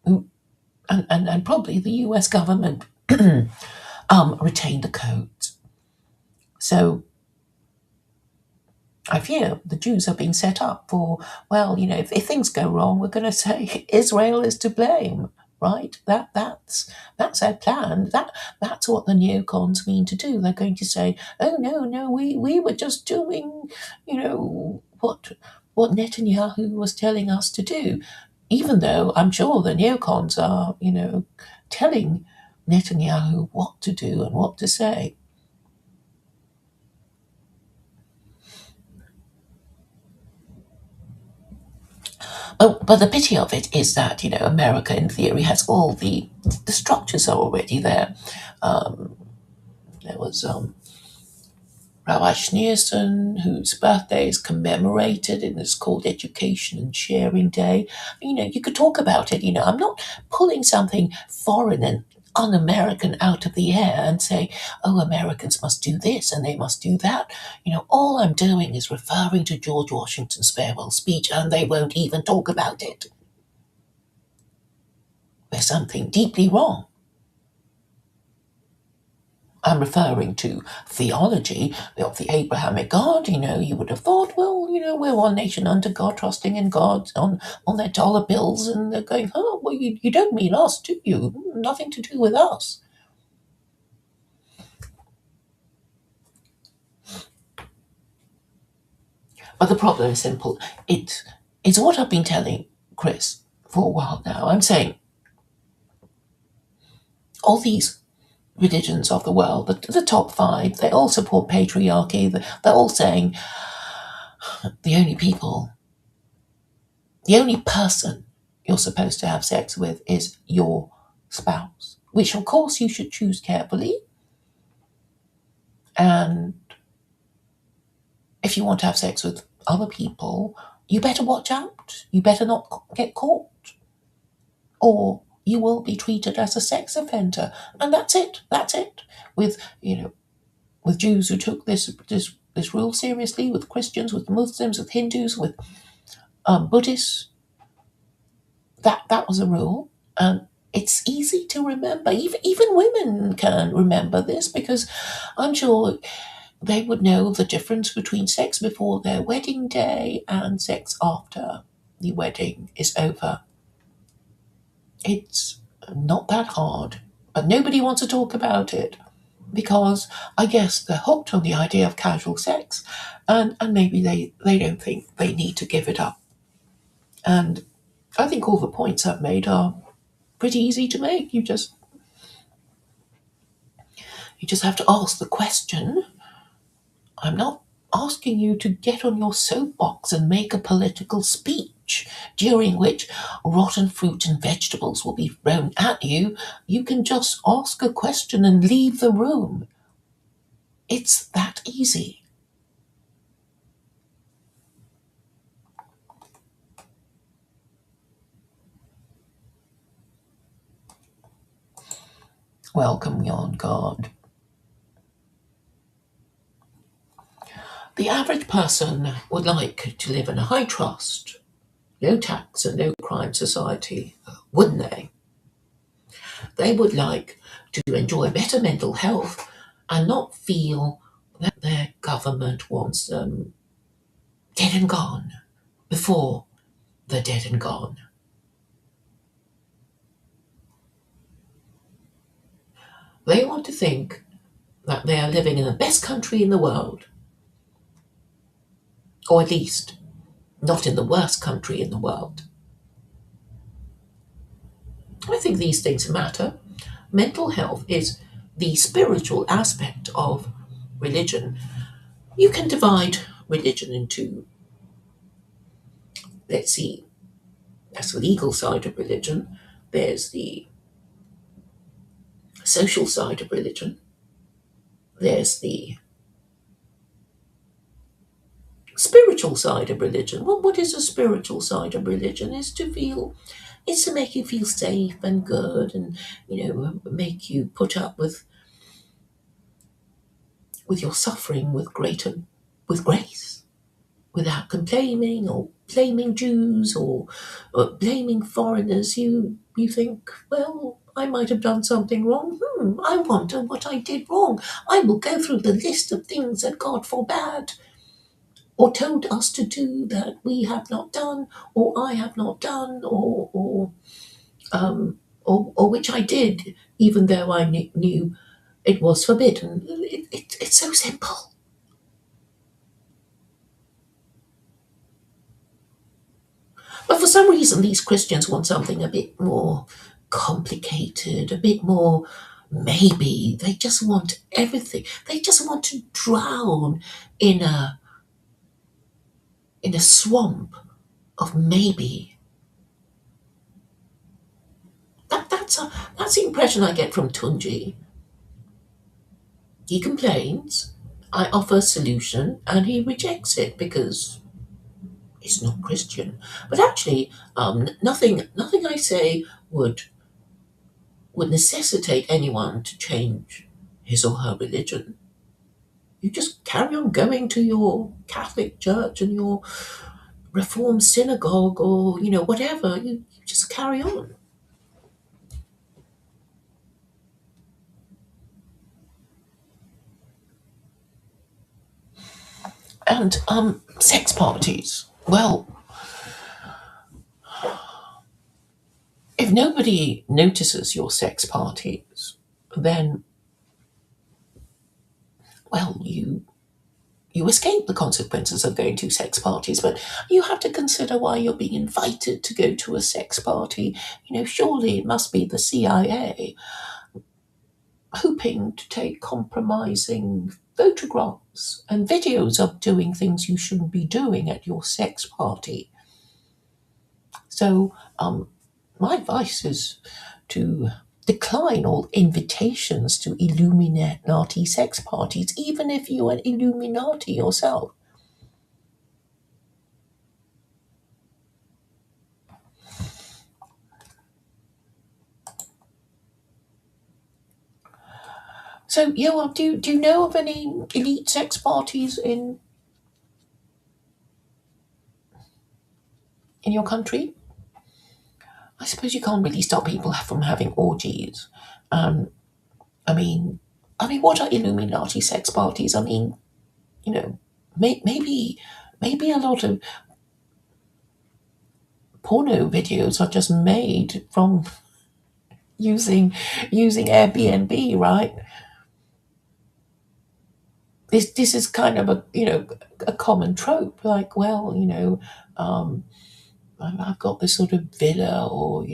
and probably the US government retained the codes. So I fear the Jews are being set up for, well, if things go wrong, we're going to say Israel is to blame, right? That's their plan. That's what the neocons mean to do. They're going to say, oh no, we were just doing, what Netanyahu was telling us to do, even though I'm sure the neocons are, telling Netanyahu what to do and what to say. Oh, but the pity of it is that America, in theory, has all the structures are already there. Um, there was Rabbi Schneerson, whose birthday is commemorated, and it's called Education and Sharing Day. You could talk about it. I'm not pulling something foreign and un-American out of the air and say, oh, Americans must do this and they must do that. All I'm doing is referring to George Washington's farewell speech, and they won't even talk about it. There's something deeply wrong. I'm referring to theology of the Abrahamic God. You would have thought, well, we're one nation under God, trusting in God on their dollar bills, and they're going, oh, well, you don't mean us, do you? Nothing to do with us. But the problem is simple. It's what I've been telling Chris for a while now. I'm saying all these religions of the world, the top five, they all support patriarchy. They're all saying the only person you're supposed to have sex with is your spouse, which of course you should choose carefully. And if you want to have sex with other people, you better watch out. You better not get caught, or you will be treated as a sex offender. And that's it. That's it. With with Jews who took this rule seriously, with Christians, with Muslims, with Hindus, with Buddhists. That was a rule, and it's easy to remember. Even women can remember this, because I'm sure they would know the difference between sex before their wedding day and sex after the wedding is over. It's not that hard, but nobody wants to talk about it because I guess they're hooked on the idea of casual sex, and maybe they don't think they need to give it up. And I think all the points I've made are pretty easy to make. You just have to ask the question, I'm not asking you to get on your soapbox and make a political speech during which rotten fruit and vegetables will be thrown at you. You can just ask a question and leave the room. It's that easy. Welcome, yon God. The average person would like to live in a high trust, no tax and no crime society, wouldn't they? They would like to enjoy better mental health and not feel that their government wants them dead and gone before they're dead and gone. They want to think that they are living in the best country in the world, or at least not in the worst country in the world. I think these things matter. Mental health is the spiritual aspect of religion. You can divide religion into, let's see, that's the legal side of religion, there's the social side of religion, there's the spiritual side of religion. Well, what is a spiritual side of religion? Is to make you feel safe and good, and make you put up with your suffering with grace, without complaining or blaming Jews or blaming foreigners. You think, well, I might have done something wrong. I wonder what I did wrong. I will go through the list of things that God forbade or told us to do that we have not done, or I have not done, or which I did, even though I knew it was forbidden. It's so simple. But for some reason, these Christians want something a bit more complicated, a bit more maybe. They just want everything. They just want to drown in a swamp of maybe. That's the impression I get from Tunji. He complains, I offer a solution, and he rejects it because he's not Christian. But actually, nothing I say would necessitate anyone to change his or her religion. You just carry on going to your Catholic church and your Reformed synagogue, or whatever. You just carry on. And sex parties. Well, if nobody notices your sex parties, then well, you escape the consequences of going to sex parties, but you have to consider why you're being invited to go to a sex party. Surely it must be the CIA hoping to take compromising photographs and videos of doing things you shouldn't be doing at your sex party. So, my advice is to decline all invitations to Illuminati sex parties, even if you're an Illuminati yourself. So, Yoav, do you know of any elite sex parties in your country? I suppose you can't really stop people from having orgies. Um, I mean, what are Illuminati sex parties? You know, maybe a lot of porno videos are just made from using Airbnb, right? This is kind of a common trope. Like, well, um, I've got this sort of villa or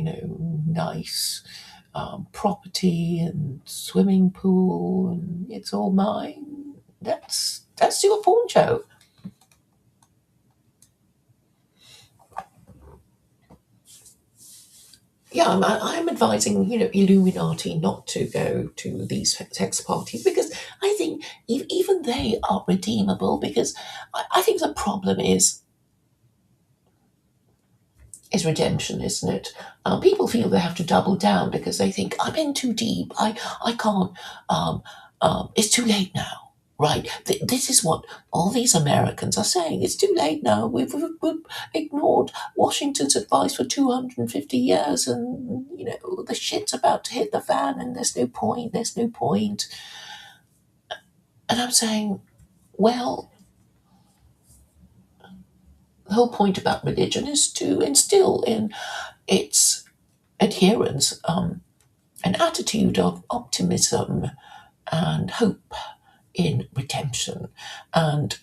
nice property and swimming pool, and it's all mine. Let's do a porn show. Yeah, I'm advising, Illuminati not to go to these sex parties because I think even they are redeemable. Because I think the problem is redemption, isn't it? People feel they have to double down because they think I'm in too deep. I can't. Um, it's too late now, right? This is what all these Americans are saying. It's too late now. We've ignored Washington's advice for 250 years, and the shit's about to hit the fan, and there's no point. There's no point. And I'm saying, well, the whole point about religion is to instill in its adherents an attitude of optimism and hope in redemption. And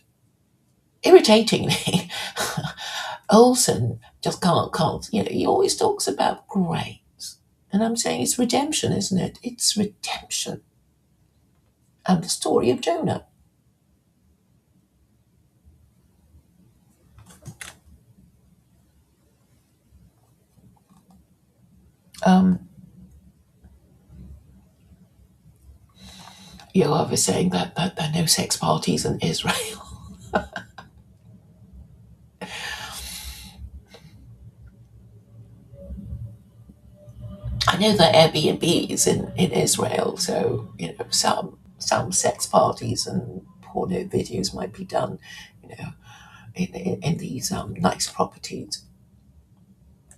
irritatingly, Olson just can't, he always talks about grace. And I'm saying it's redemption, isn't it? It's redemption. And the story of Jonah. Um, I was saying that there are no sex parties in Israel. I know there are Airbnbs in Israel, so some sex parties and porno videos might be done, you know, in these nice properties.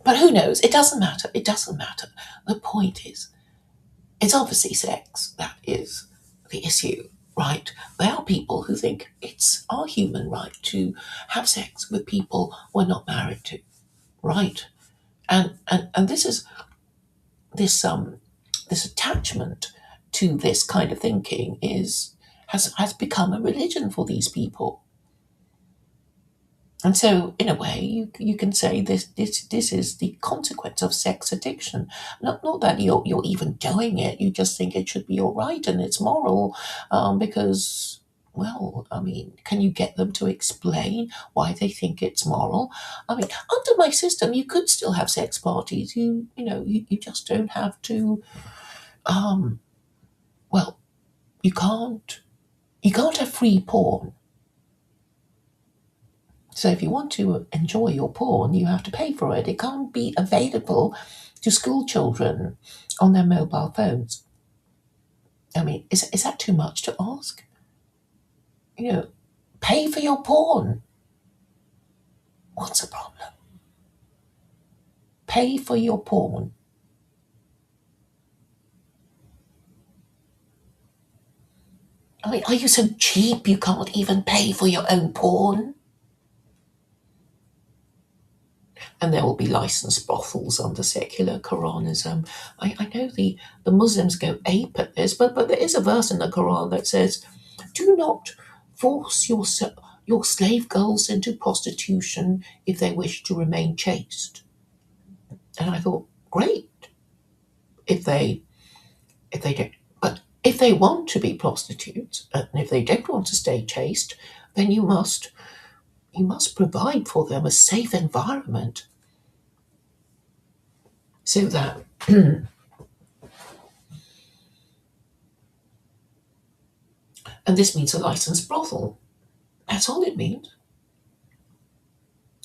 But who knows? It doesn't matter. It doesn't matter. The point is, it's obviously sex that is the issue, right? There are people who think it's our human right to have sex with people we're not married to, right? And this attachment to this kind of thinking has become a religion for these people. And so, in a way, you can say this is the consequence of sex addiction. Not that you're even doing it; you just think it should be all right and it's moral, because, well, I mean, can you get them to explain why they think it's moral? I mean, under my system, you could still have sex parties. You just don't have to. Um, well, you can't have free porn. So if you want to enjoy your porn, you have to pay for it. It can't be available to school children on their mobile phones. I mean, is that too much to ask? You know, pay for your porn. What's the problem? Pay for your porn. I mean, are you so cheap you can't even pay for your own porn? And there will be licensed brothels under secular Quranism. I know the Muslims go ape at this, but there is a verse in the Quran that says, "Do not force your slave girls into prostitution if they wish to remain chaste." And I thought, great, if they don't, but if they want to be prostitutes and if they don't want to stay chaste, then you must provide for them a safe environment so that and this means a licensed brothel. That's all it means.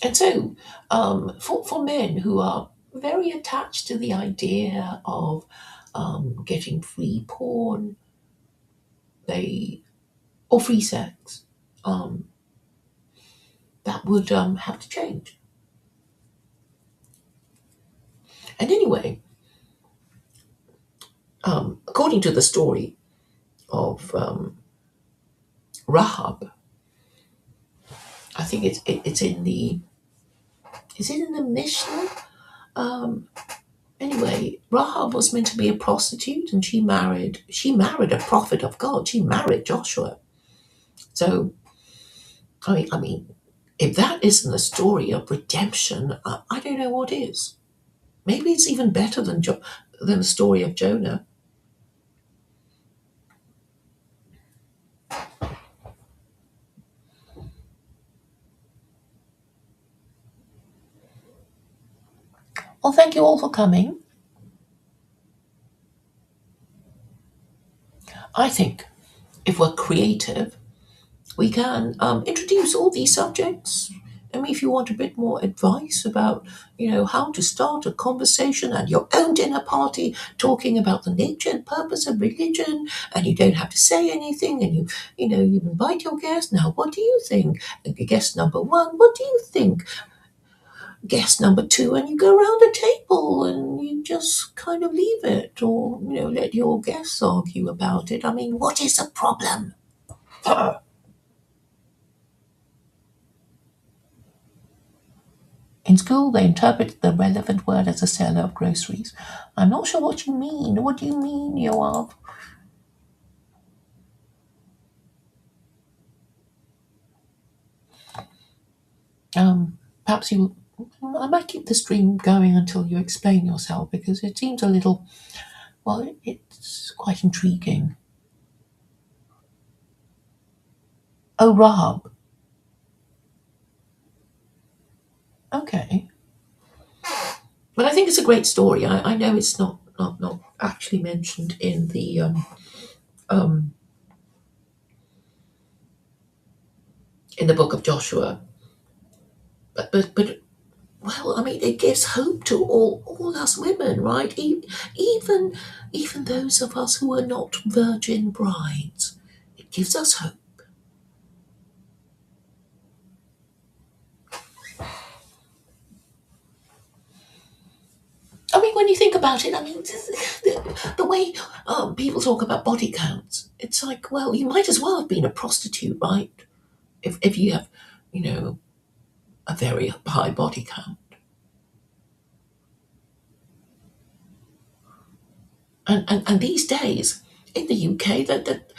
And so, for men who are very attached to the idea of getting free porn, they or free sex, um, that would have to change. And anyway, according to the story of Rahab, I think it's in the is it in the Mishnah? Um, Anyway, Rahab was meant to be a prostitute, and she married a prophet of God. She married Joshua. So I mean, if that isn't a story of redemption, I don't know what is. Maybe it's even better than the story of Jonah. Well, thank you all for coming. I think if we're creative, we can introduce all these subjects. I mean, if you want a bit more advice about, how to start a conversation at your own dinner party, talking about the nature and purpose of religion, and you don't have to say anything, and you invite your guest. Now, what do you think? Guest number one, what do you think? Guest number two, and you go around the table and you just kind of leave it, or let your guests argue about it. I mean, what is the problem? In school, they interpreted the relevant word as a seller of groceries. I'm not sure what you mean. What do you mean, Yoav? Perhaps you. I might keep the stream going until you explain yourself because it seems a little. Well, it's quite intriguing. Oh, Rahab. Okay, but I think it's a great story. I know it's not actually mentioned um, in the book of Joshua, but well, I mean, it gives hope to all us women, right? Even those of us who are not virgin brides, it gives us hope. I mean, when you think about it, I mean, the way people talk about body counts, it's like, well, you might as well have been a prostitute, right? If you have, you know, a very high body count. And these days in the UK, that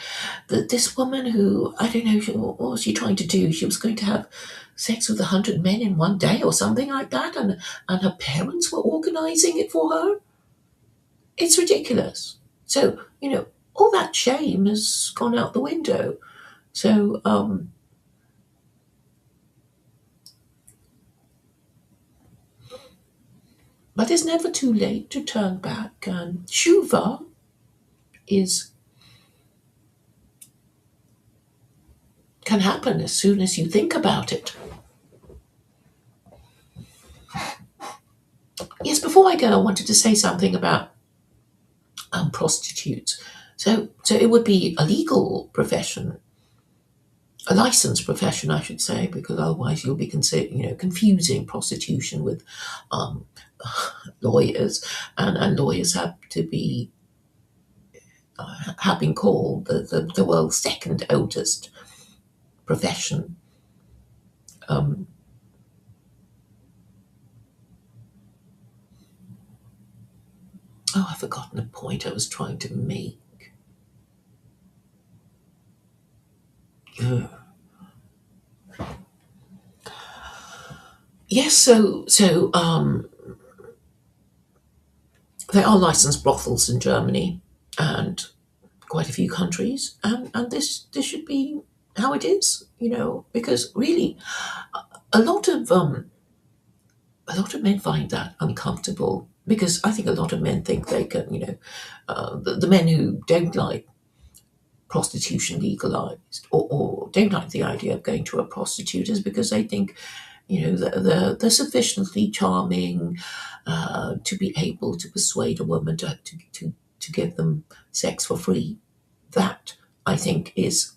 this woman who I don't know what was she trying to do? She was going to have sex with 100 men in one day or something like that, and her parents were organising it for her. It's ridiculous. So all that shame has gone out the window. So but it's never too late to turn back, and shuva is can happen as soon as you think about it. Yes, before I go, I wanted to say something about prostitutes. So it would be a legal profession, a licensed profession, I should say, because otherwise you'll be confusing prostitution with um, lawyers, and lawyers have been called the world's second oldest profession. Um, I've forgotten the point I was trying to make. Ugh. Yes, so there are licensed brothels in Germany and quite a few countries, and this should be how it is, because really a lot of um, a lot of men find that uncomfortable because I think a lot of men think they can, the men who don't like prostitution legalized or don't like the idea of going to a prostitute is because they think they're sufficiently charming to be able to persuade a woman to give them sex for free. That, I think, is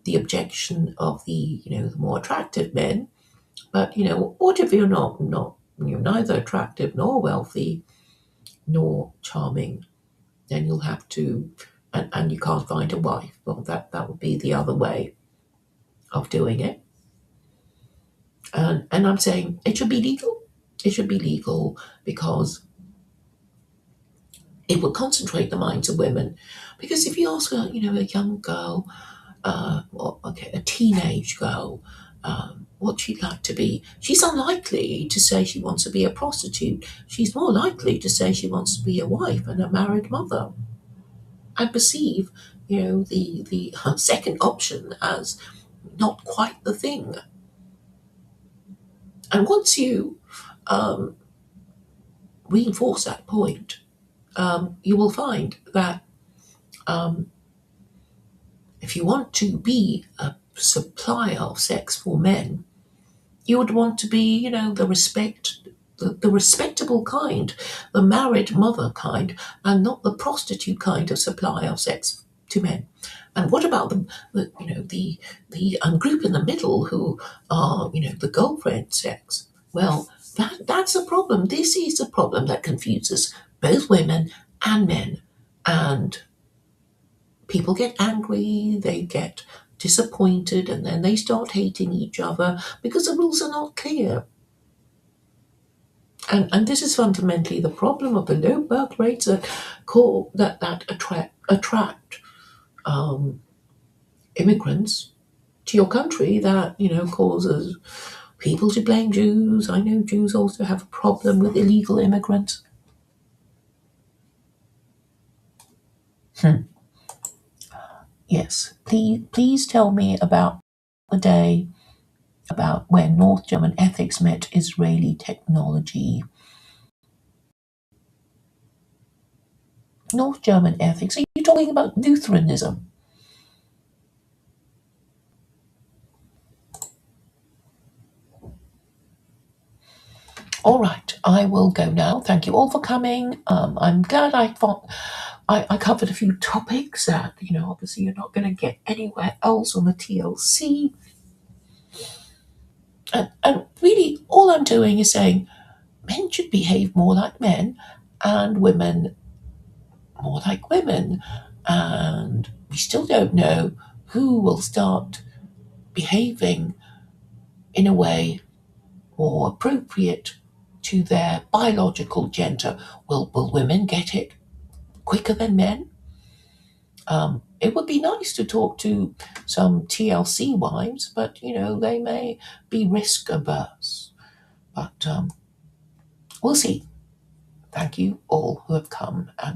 the objection of the more attractive men. But what if you're not you're neither attractive nor wealthy nor charming? Then you'll have to, and you can't find a wife. Well, that would be the other way of doing it. And I'm saying it should be legal. It should be legal because it will concentrate the minds of women. Because if you ask a young girl, or okay, a teenage girl, what she'd like to be, she's unlikely to say she wants to be a prostitute. She's more likely to say she wants to be a wife and a married mother. I perceive, the second option as not quite the thing. And once you reinforce that point, you will find that um, if you want to be a supplier of sex for men, you would want to be, the respectable kind, the married mother kind, and not the prostitute kind of supply of sex to men. And what about the group in the middle who are, the girlfriend sex? Well, that's a problem. This is a problem that confuses both women and men, and people get angry, they get disappointed, and then they start hating each other because the rules are not clear. And this is fundamentally the problem of the low birth rates that attract um, immigrants to your country, that causes people to blame Jews. I know Jews also have a problem with illegal immigrants. Yes, please tell me about the day about when North German ethics met Israeli technology. North German ethics? Are you talking about Lutheranism? All right, I will go now. Thank you all for coming. I'm glad I covered a few topics that obviously you're not going to get anywhere else on the TLC. And really, all I'm doing is saying men should behave more like men, and women more like women. And we still don't know who will start behaving in a way more appropriate to their biological gender. Will women get it quicker than men? It would be nice to talk to some TLC wives, but they may be risk averse. But we'll see. Thank you all who have come and